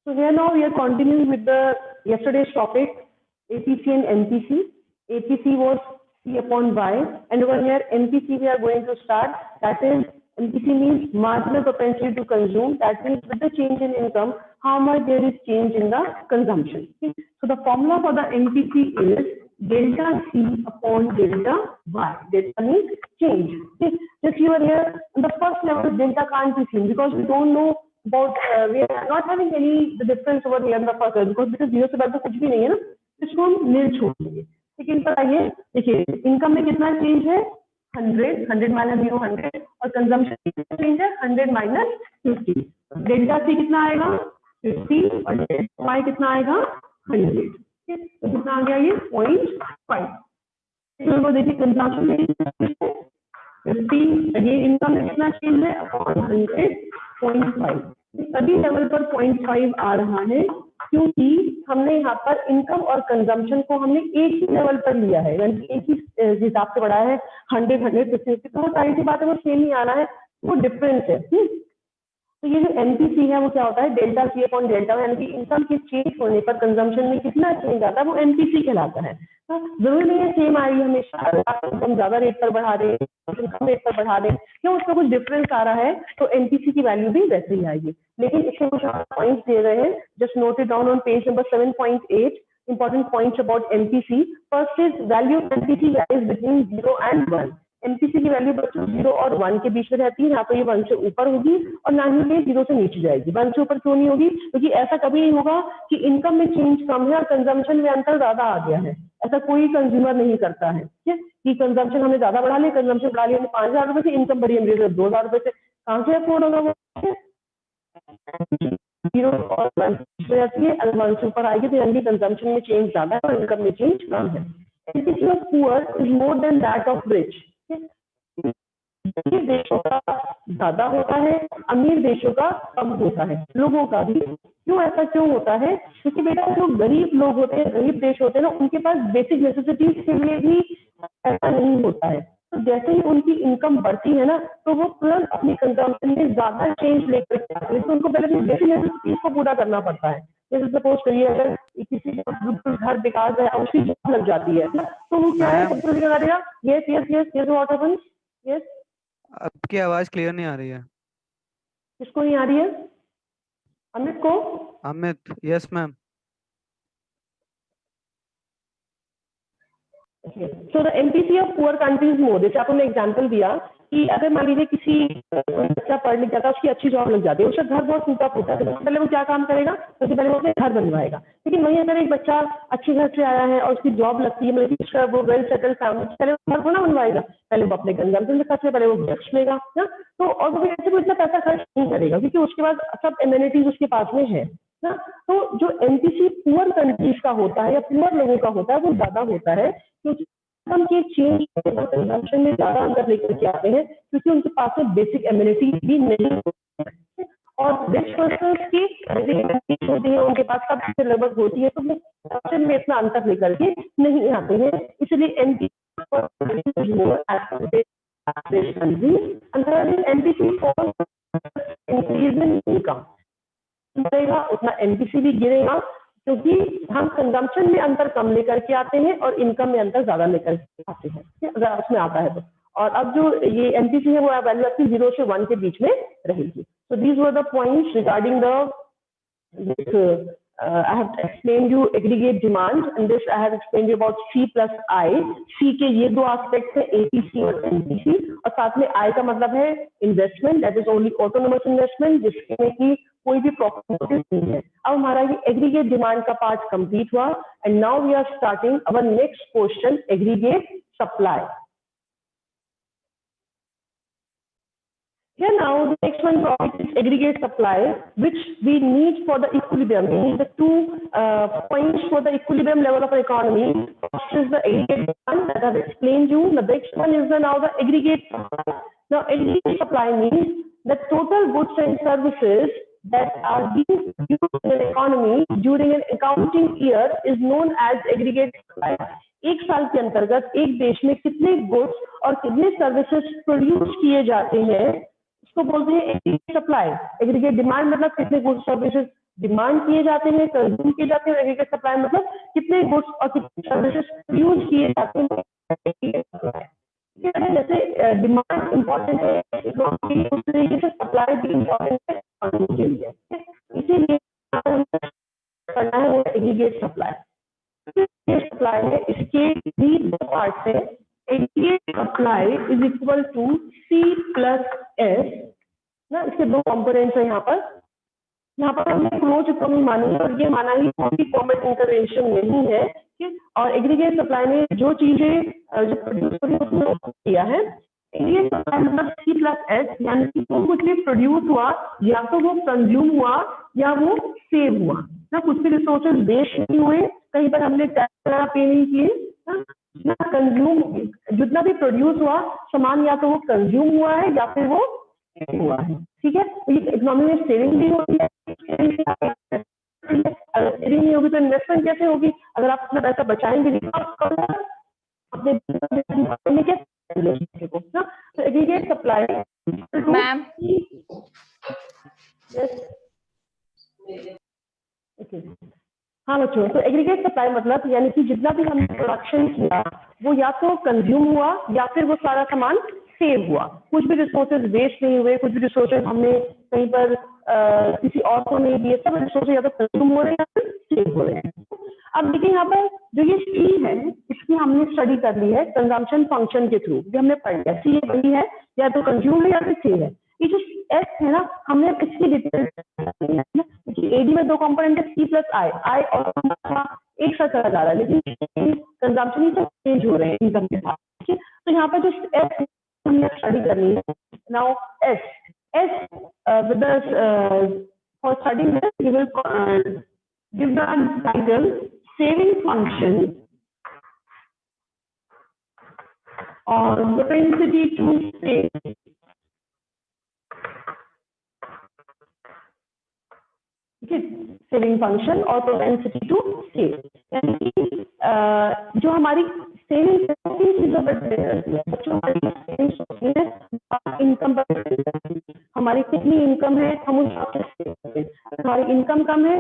So here now we are continuing with the yesterday's topic, APC and MPC. APC was C upon Y, and over here MPC we are going to start. That is, MPC means marginal propensity to consume. That means with the change in income, how much there is change in the consumption. Okay? So the formula for the MPC is delta C upon delta Y. Delta means change. Okay? Just you are here, the first level delta can't be seen because we don't know about we are not having any the difference over here in the first level because zero से बाद तो कुछ भी नहीं है ना, इसको हम नील छोड़ देंगे. लेकिन पर आइए देखिए इनकम में कितना चेंज है 100 माइनस 0 100 और कंजम्पशन कितना चेंज है 100 माइनस 50. डेल्टा सी कितना आएगा 50 और डेल्टा वाई कितना आएगा 100. तो कितना आ गया ये 0.5. तो देखिए कंजम्पशन 50 ये इनकम में कितना चेंज है 100.5. सभी लेवल पर 0.5 आ रहा है क्योंकि हमने यहाँ पर इनकम और कंजम्पशन को हमने एक ही लेवल पर लिया है, यानी एक ही हिसाब से बढ़ाया है 100 150. तो वो सारी सी बातें वो सेम ही आना है, वो डिफरेंस है. तो ये जो एमपीसी है वो क्या होता है डेल्टा सी अपॉन डेल्टा, यानी कि इनकम के चेंज होने पर कंजम्पशन में कितना चेंज आता है वो एमपीसी कहलाता है. तो जरूरी नहीं है सेम आएगी हमेशा, हम ज्यादा रेट पर बढ़ा दें कम रेट पर बढ़ा दें, क्यों उसका कुछ डिफरेंस आ रहा है तो एमपीसी की वैल्यू भी वैसे ही आएगी. लेकिन इसमें कुछ पॉइंट्स दे रहे हैं, just note it down on page number 7.8. Important points about MPC. First is value MPC values between 0 and 1. MPC की वैल्यू बच्चों 0 और 1 के बीच में रहती है, ना तो ये 1 से ऊपर होगी और ना ही ये 0 से नीचे जाएगी. 1 से ऊपर क्यों नहीं होगी? क्योंकि ऐसा कभी नहीं होगा कि इनकम में चेंज कम है और कंजम्पशन में अंतर ज्यादा आ गया है. ऐसा कोई कंज्यूमर नहीं करता है. ठीक है कि कंजम्पशन हमने ज्यादा बढ़ा लिया, कंजम्पशन बढ़ा लिया हमने 5000 रुपए से, इनकम बढ़ी हमने 2000 रुपए से. कहां से अफोर्ड होगा वो? 0 और 1 रहती है, अगर 1 से ऊपर आएगी तो यानी कंजम्पशन में चेंज ज्यादा है और इनकम में चेंज कम है. MPC of poor is more than that of rich. देशों का ज्यादा होता है, अमीर देशों का कम होता है, लोगों का भी. क्यों ऐसा क्यों होता है? क्योंकि बेटा जो गरीब लोग होते हैं, गरीब देश होते हैं ना, उनके पास बेसिक नेसेसिटीज के लिए भी ऐसा नहीं होता है. तो जैसे ही उनकी इनकम बढ़ती है ना तो वो तुरंत अपनी कंजम्पशन में ज्यादा चेंज लेकर के आते हैं. तो उनको पहले अपनी बेसिक नेसेसिटीज को पूरा करना पड़ता है. जैसे सपोज करिए अगर किसी का घर बेकार है और उसकी जॉब लग जाती है तो वो क्या है सबसे पहले लगा देगा yes yes yes yes what happens. Yes आपकी आवाज क्लियर नहीं आ रही है. किसको नहीं आ रही है? अमित को? Amit yes ma'am. So the MPC of poor countries more. जैसे आपको मैं एग्जांपल दिया कि अगर मान लीजिए किसी बच्चा पढ़ लिख जाता है, उसकी अच्छी जॉब लग जाती है, उसका घर बहुत टूटा फूटा है, तो पहले वो क्या काम करेगा? सबसे पहले वो अपने घर बनवाएगा. लेकिन वहीं अगर एक बच्चा अच्छे घर से आया है और उसकी जॉब लगती है, मतलब उसका वो वेल सेटल फैमिली, पहले वो घर थोड़ा बनवाएगा, पहले वो अपने कंजम्पशन से खर्च पहले वो गिफ्ट लेगा ना. तो और वो ऐसे इतना पैसा खर्च नहीं करेगा क्योंकि उसके पास सब एमिनिटीज उसके पास में है ना. तो जो एमपीसी पुअर कंट्रीज का होता है या पुअर लोगों का होता है वो ज्यादा होता है क्योंकि हम ये चेंज कंजम्पशन में ज्यादा अंदर लेकर के आते हैं क्योंकि उनके पास में बेसिक एमिनिटी भी नहीं होती है. और रिच पर्सन्स की बेसिक होती है, उनके पास सब चीजें लगभग होती है, तो वो कंजम्पशन में इतना अंतर लेकर के नहीं आते हैं. इसलिए एमपीसी इनकम बढ़ेगा उतना एमपीसी भी गिरेगा क्योंकि हम कंजम्पशन में अंतर कम लेकर के आते हैं और इनकम में अंतर ज्यादा लेकर के आते हैं, अगर उसमें आता है तो. और अब जो ये एमपीसी है वो वैल्यू आपकी 0 से 1 के बीच में रहेगी. So these were the points regarding the I have explained you aggregate demand and this I have explained you about C plus I. C के ये दो aspects है APC और MPC और साथ में I का मतलब है investment, that is only autonomous investment जिसमें कि कोई भी प्रॉफिट नहीं है. अब हमारा ये एग्रीगेट डिमांड का पार्ट कंप्लीट हुआ and now we are starting our next question aggregate supply. Here now the next one topic is aggregate supply, which we need for the equilibrium. We need the two points for the equilibrium level of an economy. First is the aggregate demand that I have explained you. The next one is now the aggregate supply. Now aggregate supply means the total goods and services that are being used in an economy during an accounting year is known as aggregate supply. एक साल के अंतर्गत एक देश में कितने goods और कितने सर्विसेज प्रोड्यूस किए जाते हैं उसको बोलते हैं एग्रीगेट सप्लाई. एग्रीगेट डिमांड मतलब कितने गुड्स सर्विसेज डिमांड किए जाते हैं, कंज्यूम किए जाते हैं। एग्रीगेट सप्लाई मतलब कितने गुड्स और कितने सर्विसेज यूज किए जाते हैं। जैसे डिमांड इम्पोर्टेंट है इकोनॉमी, उस तरीके से सप्लाई भी इम्पोर्टेंट है इकोनॉमी के लिए। इसीलिए करना है वो एग्रीगेट सप्लाई। सप्लाई है, इसके भी दो पार्ट है। Aggregate supply is equal to C plus S ना, इसके दो कंपोनेंट्स है यहाँ पर। यहाँ पर हमने क्लोज इकोनॉमी मानी है और ये माना ही कोई गवर्नमेंट इंटरवेंशन नहीं है कि और एग्रीगेट सप्लाई में जो चीजें जो प्रोड्यूस करी उसने किया है। एग्रीगेट सप्लाई मतलब C प्लस S, यानी कि जो कुछ भी प्रोड्यूस हुआ या तो वो कंज्यूम हुआ या वो सेव हुआ ना, कुछ भी रिसोर्सेज वेस्ट नहीं हुए, कहीं पर हमने टैक्स पे नहीं किए ना, कंज्यूम जितना भी प्रोड्यूस हुआ सामान या तो वो कंज्यूम हुआ है या फिर वो हुआ है। ठीक है, इकोनॉमी में सेविंग भी होती है। अगर सेविंग नहीं होगी तो इन्वेस्टमेंट कैसे होगी? अगर आप अपना पैसा बचाएंगे नहीं अपने क्या तो एग्रीगेट सप्लाई मैम हाँ बच्चों, तो एग्रीगेट सप्लाई मतलब यानी कि जितना भी हमने प्रोडक्शन किया वो या तो कंज्यूम हुआ या फिर वो सारा सामान सेव हुआ। कुछ भी रिसोर्सेज वेस्ट नहीं हुए, कुछ भी रिसोर्सेज हमने कहीं पर किसी और को नहीं दिए, सब रिसोर्सेज या तो कंज्यूम हो रहे हैं या फिर सेव हो रहे हैं। अब देखिए यहाँ पर जो ये C है इसकी हमने स्टडी कर ली है कंजम्पशन फंक्शन के थ्रू, जो हमने पढ़ लिया। C वही है, या तो कंज्यूम है या फिर सेव है। ये जो S है ना, हमने इसकी डिटेल एडी में दो कंपोनेंट है C प्लस I और एक साथ चला जा रहा है, लेकिन कंजम्पशन ही चेंज हो रहे हैं इनकम के साथ। तो यहाँ पर जो S हमने स्टडी करनी है। Now S with the for studying this we will give the title saving function or propensity to save। Saving function और प्रोपेंसिटी टू सेव, यानी कि जो हमारी सेविंग इनकम पर, हमारी कितनी इनकम है हम उस हमारी इनकम कम है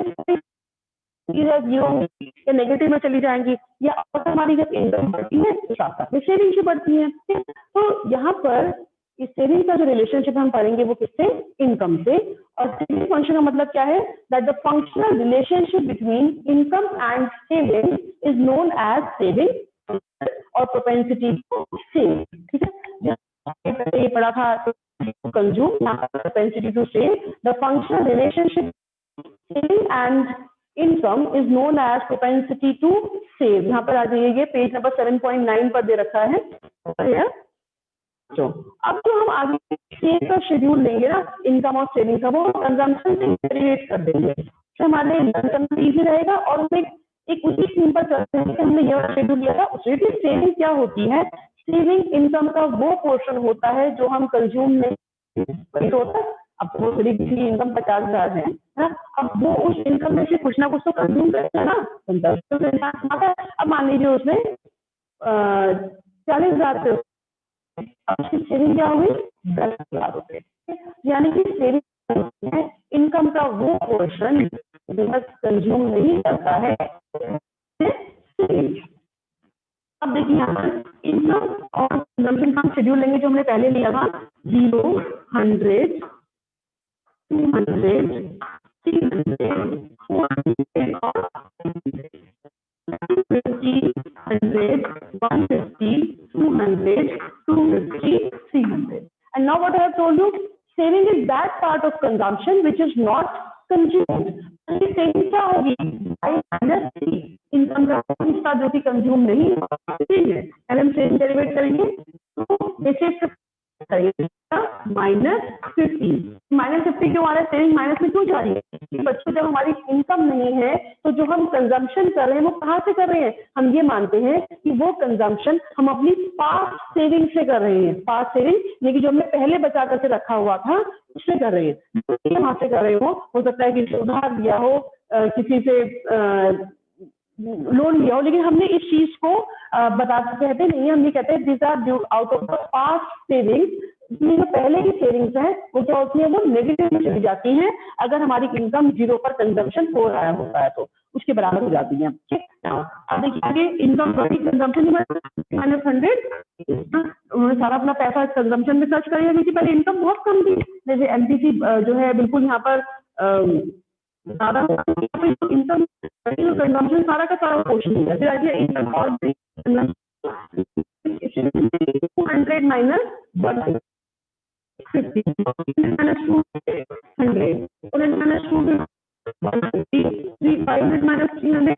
जीरो या नेगेटिव में चली जाएंगी, या हमारी जब इनकम बढ़ती है तो साथ में सेविंग भी बढ़ती है। तो यहाँ पर इस सेविंग का जो रिलेशनशिप हम पढ़ेंगे वो किससे? इनकम से। और सेविंग फंक्शन का मतलब क्या है? That the functional relationship between income and saving is known as saving और प्रोपेंसिटी टू सेव। ठीक है, ये पढ़ा था consume, propensity to save. The functional relationship saving and income is known as propensity to save. यहाँ पर आ जाइए, page number 7.9 पर दे रखा है। तो अब जो हम आगे सेव का शेड्यूल लेंगे ना, इनकम और सेविंग का, वो कंजम्पशन से डेरिवेट कर देंगे, तो हमारे लिए इजी रहेगा। और हम एक उसी थीम पर चलते हैं कि हमने यह शेड्यूल लिया था। उसमें सेविंग क्या होती है? सेविंग इनकम का वो पोर्शन होता है जो हम कंज्यूम नहीं होता। अब वो किसी इनकम 50,000 है ना, अब वो उस इनकम में से कुछ ना कुछ तो कंज्यूम करेगा ना, 50,000। अब मान लीजिए उसने 40,000 से सेविंग क्या होगी? 10,000 रुपए। यानी कि सेविंग इनकम का वो पोर्शन जो कंज्यूम नहीं करता है। अब देखिए यहाँ पर इनकम और कंजम्पशन का शेड्यूल लेंगे जो हमने पहले लिया था, 0, 100, 200, 300, 400, 50, 100, 150, 200, 250, 300. And now what I have told you, saving is that part of consumption which is not consumed. Saving क्या होगी? इनकम का हिस्सा जो कि कंज्यूम नहीं है, हम सेविंग डेरिवेट करेंगे तो जैसे -50 क्यों आ रहा है? सेविंग माइनस में क्यों जा रही है? बच्चों जब हमारी इनकम नहीं है तो जो हम कंजम्पशन कर रहे हैं वो कहाँ से कर रहे हैं? हम ये मानते हैं कि वो कंजम्पशन हम अपनी पास्ट सेविंग से कर रहे हैं। पास्ट सेविंग यानी कि जो हमने पहले बचा करके रखा हुआ था उससे कर रहे हैं। कहाँ से कर रहे हो सकता है किसी से उधार लिया हो, किसी से लोन लिया हो, लेकिन हमने इस चीज को बताते कहते नहीं, हम ये कहते हैं this are due out of the past saving इसलिए जो पहले की सेविंग्स है वो क्या होती है, वो नेगेटिव में चली जाती हैं अगर हमारी इनकम 0 पर कंजम्पशन हो रहा होता है तो उसके बराबर हो जाती है। ठीक, अब देखिए आगे इनकम कंजम्पशन माइनस 100, उन्होंने सारा अपना पैसा कंजम्पशन में खर्च कर दिया क्योंकि पहले इनकम बहुत कम थी। जैसे एमपीसी जो है बिल्कुल यहाँ पर ज्यादा इनकम कंजम्पशन सारा का सारा पोर्शन है। फिर आगे इनकम और 200 माइनस 150 माइनस 200 माइनस 250 500 माइनस 300।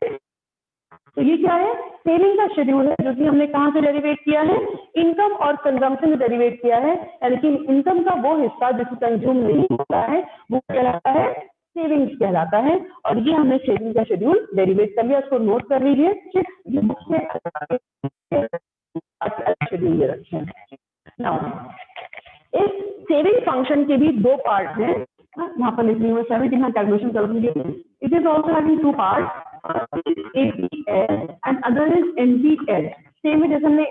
तो ये क्या है, सेविंग का शेड्यूल है जो कि हमने कहाँ से डेरिवेट किया है, इनकम और कंजम्पशन से डेरिवेट किया है। यानी कि इनकम का वो हिस्सा जो कंज्यूम नहीं होता है वो कहलाता है सेविंग्स कहलाता है। और ये हमने सेविंग का शेड्यूल डेरिवेट कर लिया, उसको नोट कर लीजिए। शेड्यूल ये रखे हैं। इस सेविंग फंक्शन के भी दो पार्ट हैं, वहां पर लिखनी हुई सेविंग कैलकुलेशन कर लीजिए। It is also having two part, APS and other is NPS। Same है जैसे हमने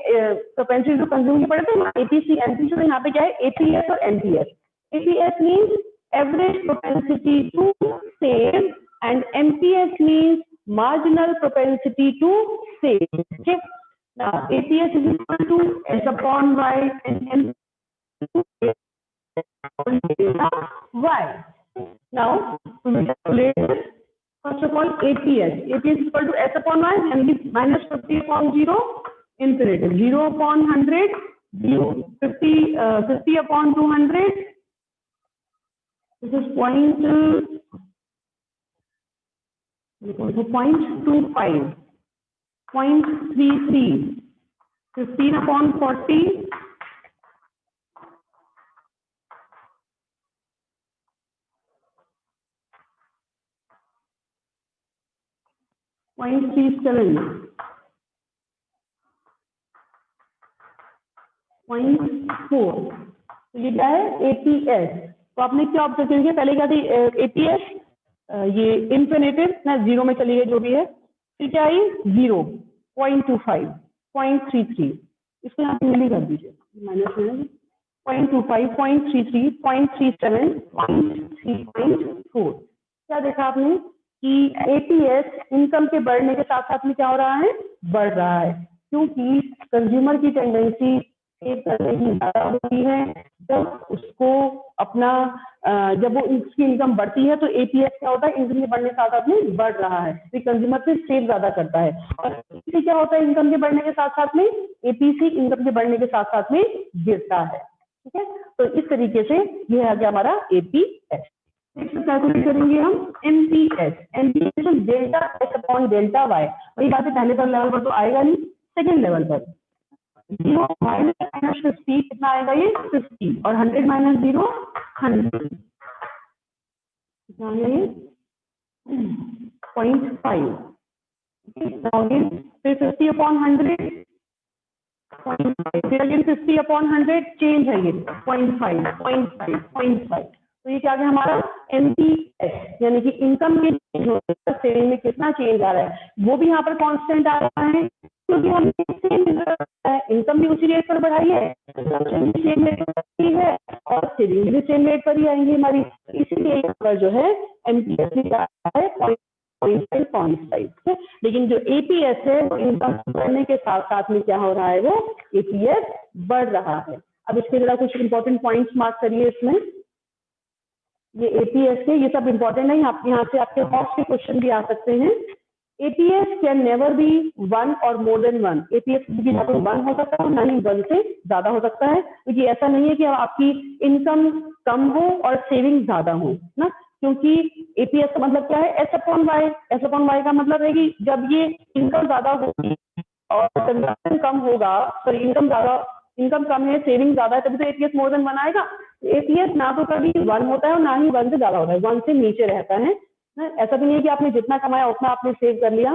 प्रोपेंसिटी टू कंज्यूम के पढ़े थे APC NPC, तो यहाँ पे क्या है APS और NPS। APS means average propensity to save and NPS means marginal propensity to save। Okay, now APS is equal to S upon Y and NPS Y। now we will calculate this। First of all, APS is equal to S upon Y and is minus 50 upon 0 infinitive, 0 upon 100 0, 50 upon 200, this is 0.25, 0.33, 15 upon 40, 0.37, 0.4। तो ये क्या है APS। तो आपने क्या observe किया, पहले क्या थी APS, ये इन्फिनेटिव ना 0 में चली गई जो भी है, फिर क्या आई 0, 0.25, 0.33, इसको यहाँ पे कर दीजिए माइनस में 0.25, 0.33, 0.37, 0.3.4। क्या देखा आपने कि APS इनकम के बढ़ने के साथ साथ में क्या हो रहा है, बढ़ रहा है, क्योंकि कंज्यूमर की टेंडेंसी सेव करने की ज्यादा होती है। जब उसको अपना जब वो उसकी इनकम बढ़ती है तो APS क्या होता है, इनकम के बढ़ने के साथ साथ में बढ़ रहा है, तो कंज्यूमर से सेव ज्यादा करता है। और APC क्या होता है, इनकम के बढ़ने के साथ साथ में APC इनकम के बढ़ने के साथ साथ में गिरता है। ठीक है, तो इस तरीके से ये है हमारा APS। कैलकुलेट करेंगे हम NPS delta S upon delta Y। वही बात है, पहले पर लेवल पर तो आएगा नहीं, सेकेंड लेवल पर 0 माइनस 50 कितना आएगा, ये 50, और 100 माइनस 0 100 कितना आएगा, ये 0.5। फिर 50 अपॉन 100, फिर अगेन 50 अपॉन 100 चेंज है ये 0.5। तो ये क्या है हमारा NPS, यानी कि इनकम के सेविंग में कितना चेंज आ रहा है, वो भी यहाँ पर कांस्टेंट आ रहा है, क्योंकि हमने इनकम भी उसी रेट पर बढ़ाई है, सेम रेट पर है और सेविंग भी सेम रेट पर ही आएंगी हमारी, इसीलिए यहाँ पर जो है NPS भी क्या है 0.5। लेकिन जो APS है वो इनकम बढ़ने के साथ साथ में क्या हो रहा है, वो APS बढ़ रहा है। अब इसके जरा कुछ इंपॉर्टेंट पॉइंट्स मार्क करिए इसमें, ये APS है, ये सब इंपॉर्टेंट है, आप यहाँ से आपके बॉक्स के क्वेश्चन भी आ सकते हैं। APS कैन नेवर बी 1 और मोर देन 1। APS भी ना तो 1 हो सकता है ना ही 1 से ज्यादा हो सकता है, क्योंकि ऐसा नहीं है कि आपकी इनकम कम हो और सेविंग ज्यादा हो ना, क्योंकि APS का मतलब क्या है, S upon Y. S upon Y का मतलब है कि जब ये इनकम ज्यादा होगी और कंजम्पशन कम होगा, तो इनकम कम है सेविंग ज्यादा है, तभी तो APS मोर देन 1 आएगा। APS ना तो कभी 1 होता है और ना ही 1 से ज्यादा होता है, 1 से नीचे रहता है। ऐसा भी नहीं है कि आपने जितना कमाया उतना आपने सेव कर लिया।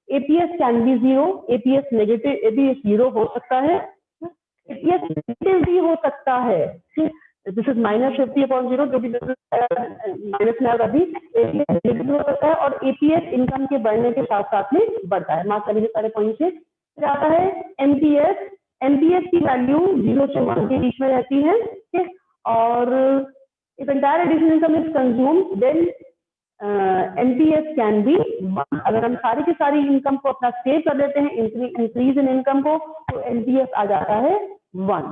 APS can be 0, APS negative, APS 0 हो सकता है, APS नेगेटिव भी हो सकता है। दिस इज माइनस 50 अपॉन 0, जो भी माइनस में अभी APS नेगेटिव हो सकता है, और APS इनकम के बढ़ने के साथ साथ में बढ़ता है। मार्क करिए सारे पॉइंट से। फिर आता है NPS एनपीएस की वैल्यू 0 से 1 के बीच में रहती है, ठीक है। और if entire additional income is consumed, then NPS can be 1। अगर हम सारी की सारी इनकम को अपना सेव कर लेते हैं, इंक्रीज इन इनकम को, तो एनपीएस आ जाता है 1।